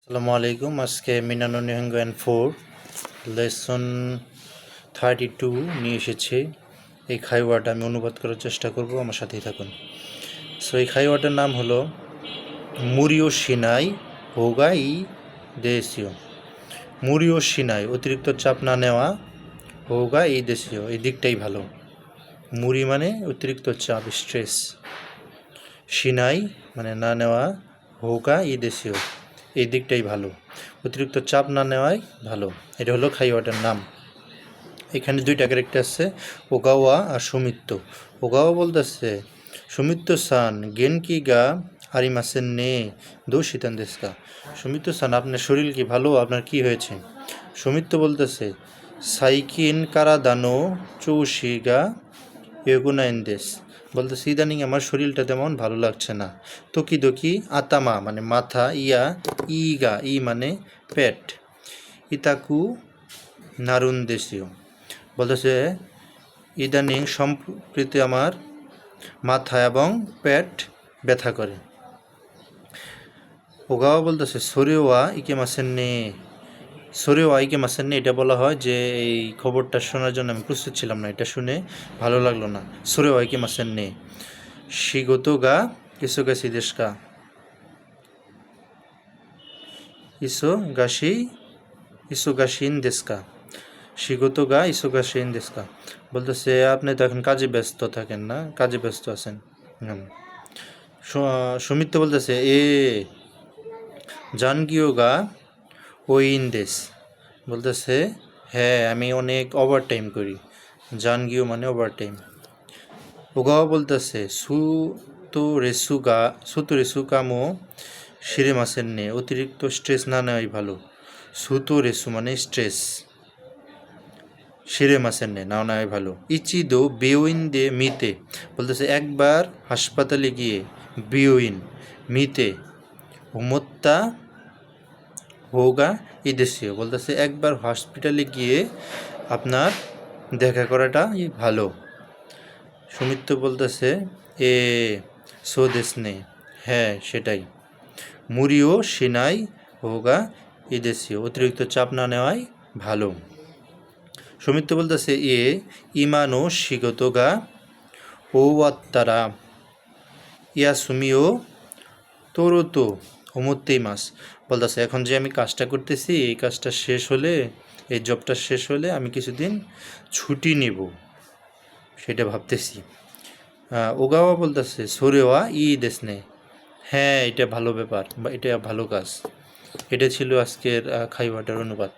আসসালামু আলাইকুম। আজকে মিনানো নিহঙ্গ অ্যান্ড ফোর লেসন 32 নিয়ে এসেছি। এই খাইওয়ার্ড আমি অনুবাদ করার চেষ্টা করব, আমার সাথেই থাকুন। সো এই খাইওয়ার্ডের নাম হলো মুরিও সিনাই হোগা ই দেশীয়। মুরিও সিনাই অতিরিক্ত চাপ না নেওয়া, হোগা ই দেশীয় এই দিকটাই ভালো। মুরি মানে অতিরিক্ত চাপ, স্ট্রেস। সিনাই মানে না নেওয়া, হোগা ই দেশীয় এই দিকটাই ভালো, অতিরিক্ত চাপ না নেওয়াই ভালো। এটা হলো খাইওয়াটার নাম। এখানে দুইটা ক্যারেক্টার আছে, ওগাওয়া আর সুমিত্ত। ওগাওয়া বলতেছে সুমিত্ত সান গেনকি গা আরিমাসেন নে দো শীতান দেশকা। সুমিত্ত সান আপনার শরীর কি ভালো, আপনার কি হয়েছে? সুমিত্ত বলতেছে সাইকিন কারা দানো চৌশিগা ইয়োগুনাইন দেশ। বলতেছে ইদানিং আমার শরীরটা তেমন ভালো লাগছে না। তকি দকি আতামা মানে মাথা, ইয়া ইগা ই মানে পেট, ইতাকু নারুন দেশীয়। বলতেছে ইদানিং সম্প্রতি আমার মাথা এবং পেট ব্যথা করে। ওগাওয়া বলতেছে সোরেওয়া ইকে মাসেন নে। সোরেওয়া ইকে মাসেন নে এটা বলা হয় যে এই খবরটা শোনার জন্য আমি প্রস্তুত ছিলাম না, এটা শুনে ভালো লাগলো না। সোরেওয়া ইকে মাসেন নে শিগতো গা ইসো গাছি দেশকা ইসো গাছি ইসো গাছিন দেশকা। শিগতো গা ইসো গাছিন দেশকা বলতেছে আপনি তো এখন কাজে ব্যস্ত থাকেন না, কাজে ব্যস্ত আছেন। সুমিত্র বলতেছে এ জানগিও গা ওইন দেশ। বলতেছে হ্যাঁ আমি অনেক ওভার টাইম করি। জানগিও মানে ওভার টাইম। ওগাওয়া বলতেছে সুতো রেসু কামো সিরে মাসের নে অতিরিক্ত স্ট্রেস না নেওয়াই ভালো। সুতো রেসু মানে স্ট্রেস, সিরে মাসের নে না নেওয়াই ভালো। ইচি দো বেউইন দে মিতে। বলতেছে একবার হাসপাতালে গিয়ে, বিউইন মিতে হুমত্তা হোগা ই দেশীয়। বলতেছে একবার হসপিটালে গিয়ে আপনার দেখা করাটাই ভালো। সুমিত্র বলতেছে এ সো দেশ নে হ্যাঁ সেটাই। মুরিও সিনাই হোগা ই দেশীয় অতিরিক্ত চাপ না নেওয়াই ভালো। সুমিত্র বলতেছে এ ইমানো শিগতো গা ওয়াত্তারা ইয়া সুমিও তোরতো ওমত্তেই মাস। বলতেছে এখন যে আমি কাজটা করতেছি এই কাজটা শেষ হলে, এই জবটা শেষ হলে আমি কিছুদিন ছুটি নেব, সেটা ভাবতেছি। ওগাওয়া বলতেছে সোরেওয়া ই দেশ নে হ্যাঁ এটা ভালো ব্যাপার বা এটা ভালো কাজ। এটা ছিল আজকের খাইওয়াটার অনুবাদ।